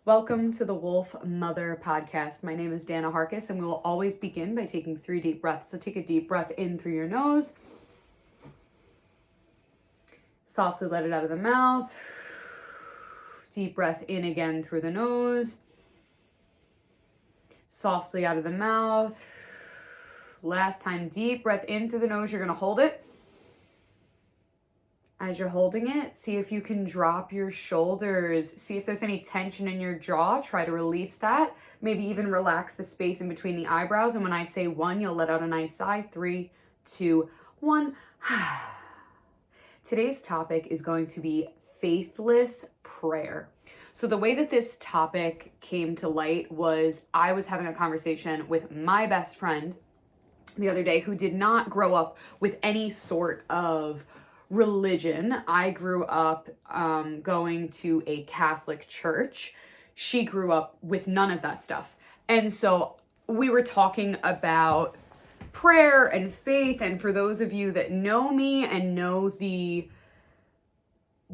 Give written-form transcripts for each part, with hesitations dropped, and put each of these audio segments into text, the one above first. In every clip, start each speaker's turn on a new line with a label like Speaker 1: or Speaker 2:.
Speaker 1: Welcome to the Wolf Mother podcast. My name is Dana Harkis, and we will always begin by taking 3 deep breaths. So take a deep breath in through your nose. Softly let it out of the mouth. Deep breath in again through the nose. Softly out of the mouth. Last time, deep breath in through the nose. You're going to hold it. As you're holding it, see if you can drop your shoulders. See if there's any tension in your jaw. Try to release that. Maybe even relax the space in between the eyebrows. And when I say 1, you'll let out a nice sigh. 3, 2, 1. Today's topic is going to be faithless prayer. So the way that this topic came to light was I was having a conversation with my best friend the other day who did not grow up with any sort of religion. I grew up going to a Catholic church. She grew up with none of that stuff. And so we were talking about prayer and faith. And for those of you that know me and know the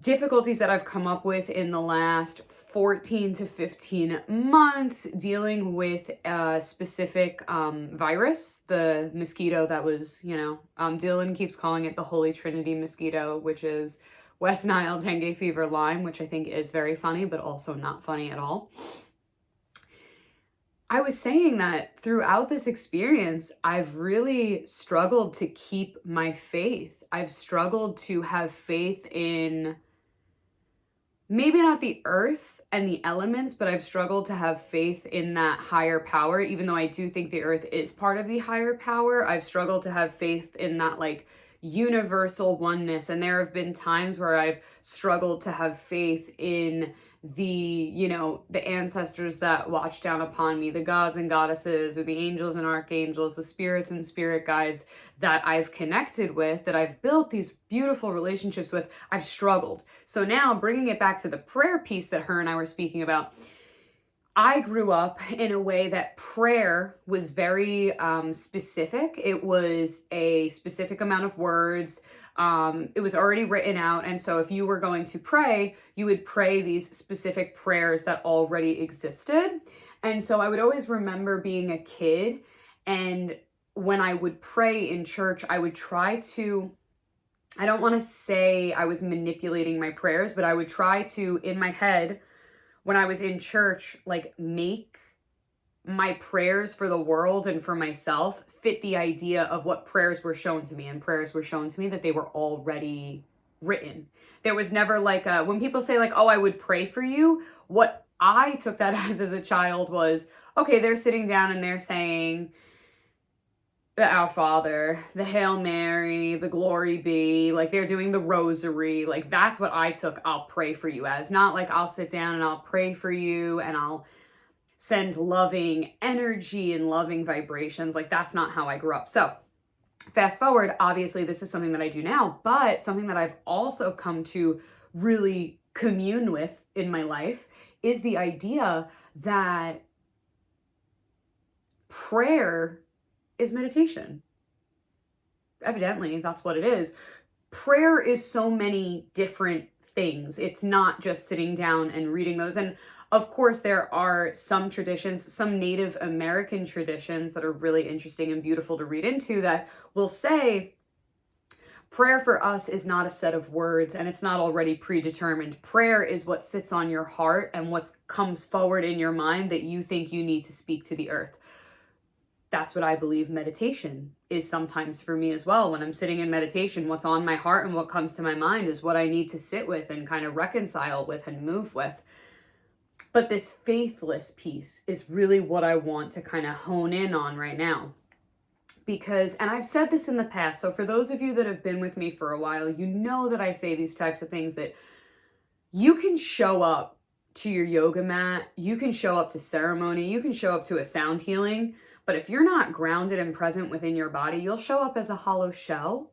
Speaker 1: difficulties that I've come up with in the last 14 to 15 months dealing with a specific virus, the mosquito that was, Dylan keeps calling it the Holy Trinity mosquito, which is West Nile, dengue fever, Lyme, which I think is very funny, but also not funny at all. I was saying that throughout this experience, I've really struggled to keep my faith. I've struggled to have faith in maybe not the earth and the elements, but I've struggled to have faith in that higher power. Even though I do think the earth is part of the higher power, I've struggled to have faith in that universal oneness. And there have been times where I've struggled to have faith in the ancestors that watch down upon me, the gods and goddesses, or the angels and archangels, the spirits and spirit guides that I've connected with, that I've built these beautiful relationships with. I've struggled. So now bringing it back to the prayer piece that her and I were speaking about, I grew up in a way that prayer was very specific. It was a specific amount of words. It was already written out. And so if you were going to pray, you would pray these specific prayers that already existed. And so I would always remember being a kid, and when I would pray in church, I would try to, I don't want to say I was manipulating my prayers, but I would try to, in my head, when I was in church, make my prayers for the world and for myself fit the idea of what prayers were shown to me. And prayers were shown to me that they were already written. There was never when people say oh, I would pray for you, what I took that as a child was, okay, they're sitting down and they're saying the Our Father, the Hail Mary, the Glory Be, they're doing the rosary. That's what I took I'll pray for you as. Not I'll sit down and I'll pray for you and I'll send loving energy and loving vibrations. That's not how I grew up. So fast forward, obviously this is something that I do now, but something that I've also come to really commune with in my life is the idea that prayer is meditation. Evidently, that's what it is. Prayer is so many different things. It's not just sitting down and reading those. And of course, there are some traditions, some Native American traditions that are really interesting and beautiful to read into that will say prayer for us is not a set of words and it's not already predetermined. Prayer is what sits on your heart and what comes forward in your mind that you think you need to speak to the earth. That's what I believe meditation is sometimes for me as well. When I'm sitting in meditation, what's on my heart and what comes to my mind is what I need to sit with and kind of reconcile with and move with. But this faithless piece is really what I want to kind of hone in on right now. Because, and I've said this in the past, so for those of you that have been with me for a while, you know that I say these types of things, that you can show up to your yoga mat, you can show up to ceremony, you can show up to a sound healing, but if you're not grounded and present within your body, you'll show up as a hollow shell.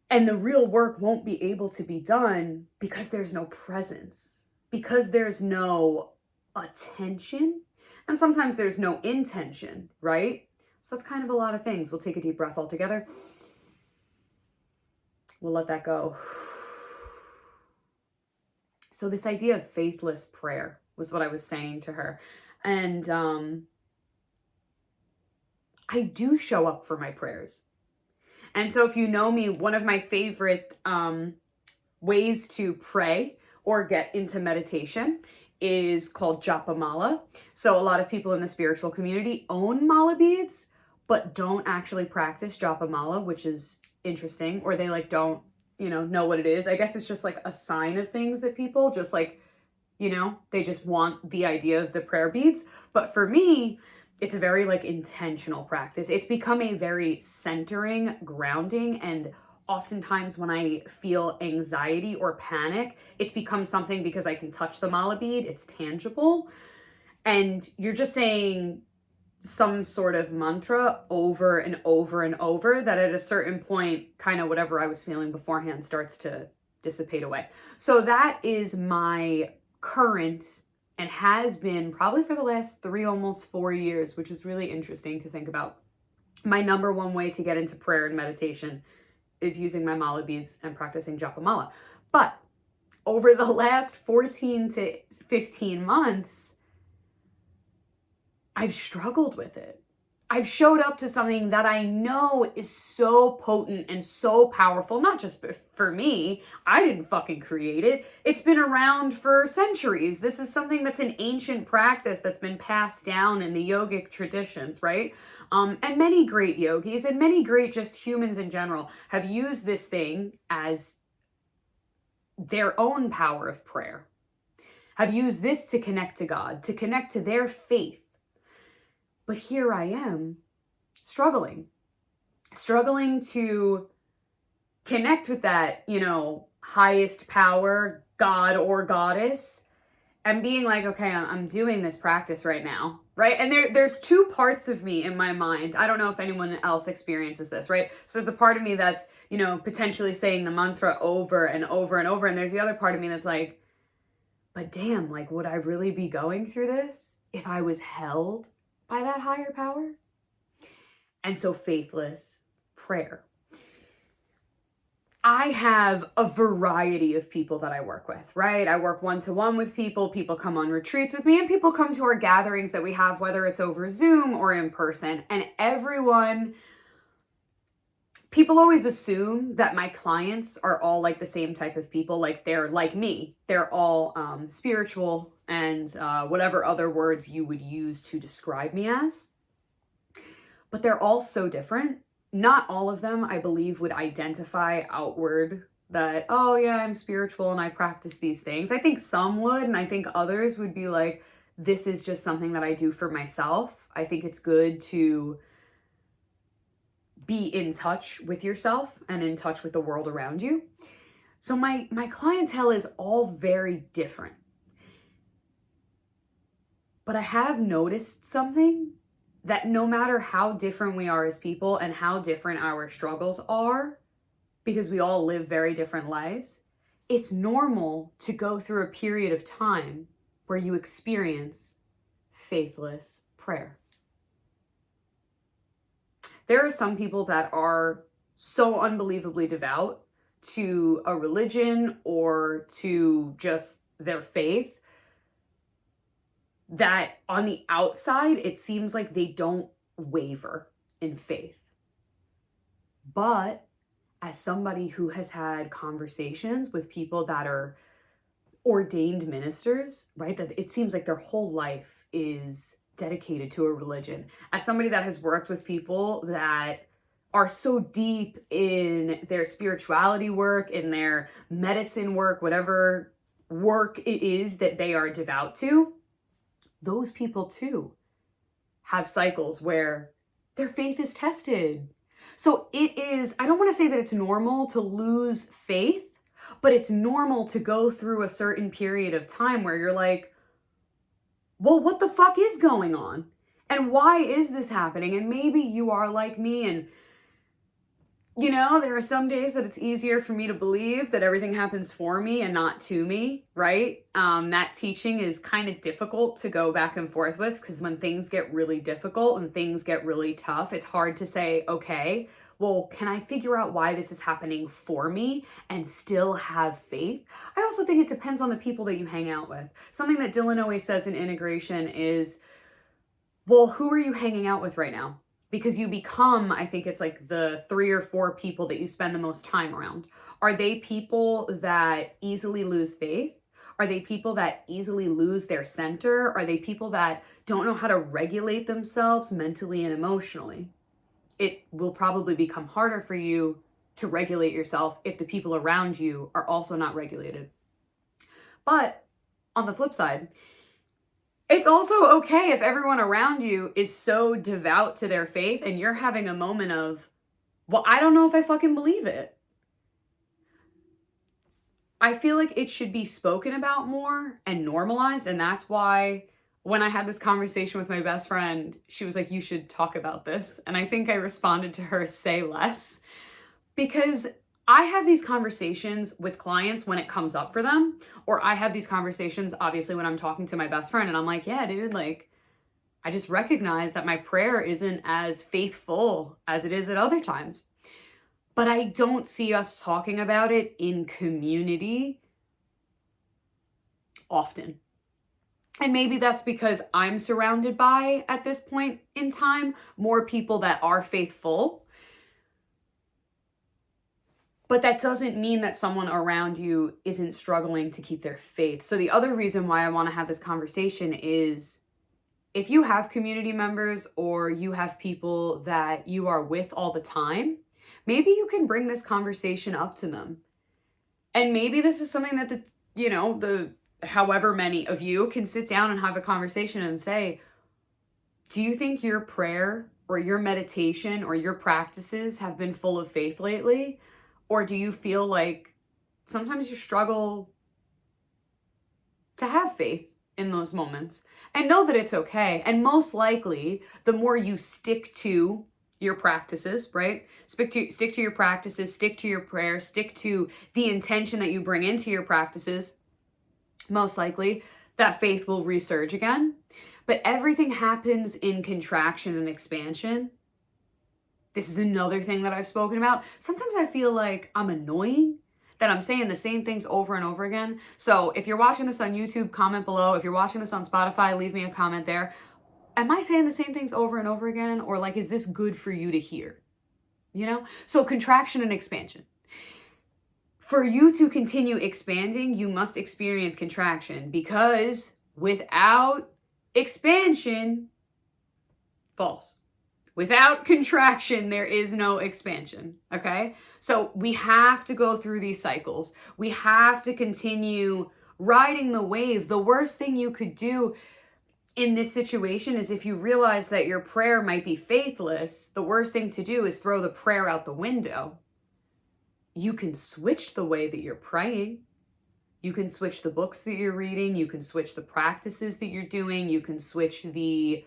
Speaker 1: And the real work won't be able to be done because there's no presence, because there's no attention, and sometimes there's no intention, right? So that's kind of a lot of things. We'll take a deep breath all together. We'll let that go. So this idea of faithless prayer was what I was saying to her. And I do show up for my prayers. And so if you know me, one of my favorite ways to pray or get into meditation is called japa mala. So a lot of people in the spiritual community own mala beads, but don't actually practice japa mala, which is interesting, or they like don't, know what it is. I guess it's just like a sign of things that people just like, they just want the idea of the prayer beads. But for me, it's a very like intentional practice. It's become a very centering, grounding, and oftentimes when I feel anxiety or panic, it's become something because I can touch the mala bead, it's tangible. And you're just saying some sort of mantra over and over and over that at a certain point, kind of whatever I was feeling beforehand starts to dissipate away. So that is my current, and has been probably for the last 3, almost 4 years, which is really interesting to think about. My number one way to get into prayer and meditation is using my mala beads and practicing japa mala. But over the last 14 to 15 months, I've struggled with it. I've showed up to something that I know is so potent and so powerful, not just for me. I didn't fucking create it. It's been around for centuries. This is something that's an ancient practice that's been passed down in the yogic traditions, right? And many great yogis and many great just humans in general have used this thing as their own power of prayer, have used this to connect to God, to connect to their faith. But here I am struggling to connect with that, highest power, God or goddess, and being like, okay, I'm doing this practice right now, right? And there's two parts of me in my mind. I don't know if anyone else experiences this, right? So there's the part of me that's, potentially saying the mantra over and over and over. And there's the other part of me that's like, but damn, like, would I really be going through this if I was held by that higher power? And so faithless prayer. I have a variety of people that I work with, right? I work one-to-one with people. People come on retreats with me, and people come to our gatherings that we have, whether it's over Zoom or in person. And people always assume that my clients are all like the same type of people, like they're like me. They're all spiritual and whatever other words you would use to describe me as. But they're all so different. Not all of them, I believe, would identify outward that, oh yeah, I'm spiritual and I practice these things. I think some would, and I think others would be like, this is just something that I do for myself. I think it's good to be in touch with yourself and in touch with the world around you. So my clientele is all very different. But I have noticed something, that no matter how different we are as people and how different our struggles are, because we all live very different lives, it's normal to go through a period of time where you experience faithless prayer. There are some people that are so unbelievably devout to a religion or to just their faith that on the outside, it seems like they don't waver in faith. But as somebody who has had conversations with people that are ordained ministers, right, that it seems like their whole life is dedicated to a religion. As somebody that has worked with people that are so deep in their spirituality work, in their medicine work, whatever work it is that they are devout to, those people too have cycles where their faith is tested. So it is, I don't want to say that it's normal to lose faith, but it's normal to go through a certain period of time where you're like, well, what the fuck is going on? And why is this happening? And maybe you are like me, and there are some days that it's easier for me to believe that everything happens for me and not to me, right? That teaching is kind of difficult to go back and forth with, because when things get really difficult and things get really tough, it's hard to say, okay, well, can I figure out why this is happening for me and still have faith? I also think it depends on the people that you hang out with. Something that Dylan always says in integration is, well, who are you hanging out with right now? Because you become, I think it's like the 3 or 4 people that you spend the most time around. Are they people that easily lose faith? Are they people that easily lose their center? Are they people that don't know how to regulate themselves mentally and emotionally? It will probably become harder for you to regulate yourself if the people around you are also not regulated. But on the flip side, it's also okay if everyone around you is so devout to their faith and you're having a moment of, well, I don't know if I fucking believe it. I feel like it should be spoken about more and normalized. And that's why when I had this conversation with my best friend, she was like, you should talk about this. And I think I responded to her, say less, because I have these conversations with clients when it comes up for them, or I have these conversations, obviously, when I'm talking to my best friend and I'm like, yeah, dude, like, I just recognize that my prayer isn't as faithful as it is at other times. But I don't see us talking about it in community often. And maybe that's because I'm surrounded by, at this point in time, more people that are faithful. But that doesn't mean that someone around you isn't struggling to keep their faith. So the other reason why I want to have this conversation is, if you have community members or you have people that you are with all the time, maybe you can bring this conversation up to them. And maybe this is something that the however many of you can sit down and have a conversation and say, do you think your prayer or your meditation or your practices have been full of faith lately? Or do you feel like sometimes you struggle to have faith in those moments? And know that it's okay. And most likely, the more you stick to your practices, right? Stick to your practices, stick to your prayer, stick to the intention that you bring into your practices, most likely that faith will resurge again. But everything happens in contraction and expansion. This is another thing that I've spoken about. Sometimes I feel like I'm annoying, that I'm saying the same things over and over again. So if you're watching this on YouTube, comment below. If you're watching this on Spotify, leave me a comment there. Am I saying the same things over and over again? Or like, is this good for you to hear? So contraction and expansion. For you to continue expanding, you must experience contraction, because without expansion, false. Without contraction, there is no expansion, okay? So we have to go through these cycles. We have to continue riding the wave. The worst thing you could do in this situation is, if you realize that your prayer might be faithless, the worst thing to do is throw the prayer out the window. You can switch the way that you're praying. You can switch the books that you're reading. You can switch the practices that you're doing. You can switch the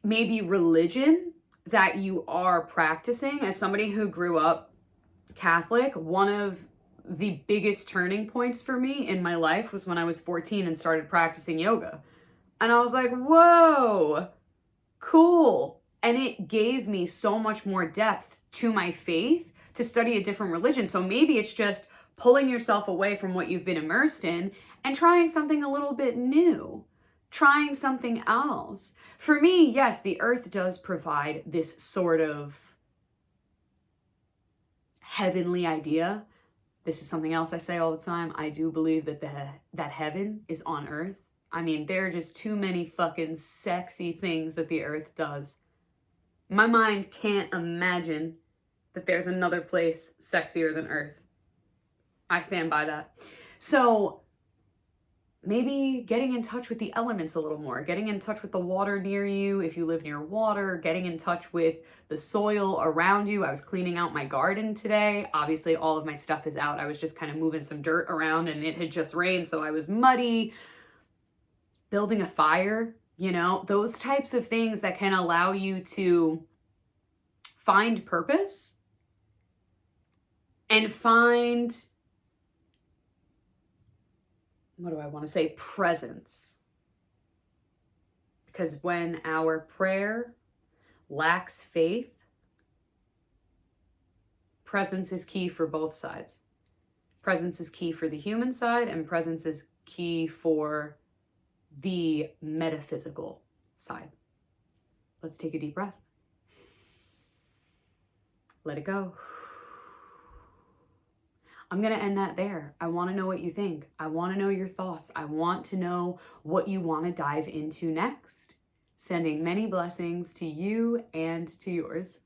Speaker 1: maybe religion that you are practicing. As somebody who grew up Catholic, one of the biggest turning points for me in my life was when I was 14 and started practicing yoga. And I was like, whoa, cool. And it gave me so much more depth to my faith to study a different religion. So maybe it's just pulling yourself away from what you've been immersed in and trying something a little bit new, trying something else. For me, yes, the earth does provide this sort of heavenly idea. This is something else I say all the time. I do believe that that heaven is on earth. I mean, there are just too many fucking sexy things that the earth does. My mind can't imagine that there's another place sexier than earth. I stand by that. So maybe getting in touch with the elements a little more, getting in touch with the water near you if you live near water, getting in touch with the soil around you. I was cleaning out my garden today. Obviously, all of my stuff is out. I was just kind of moving some dirt around and it had just rained, so I was muddy. Building a fire, those types of things that can allow you to find purpose and find, what do I want to say, presence. Because when our prayer lacks faith, presence is key for both sides. Presence is key for the human side, and presence is key for the metaphysical side. Let's take a deep breath. Let it go. I'm going to end that there. I want to know what you think. I want to know your thoughts. I want to know what you want to dive into next. Sending many blessings to you and to yours.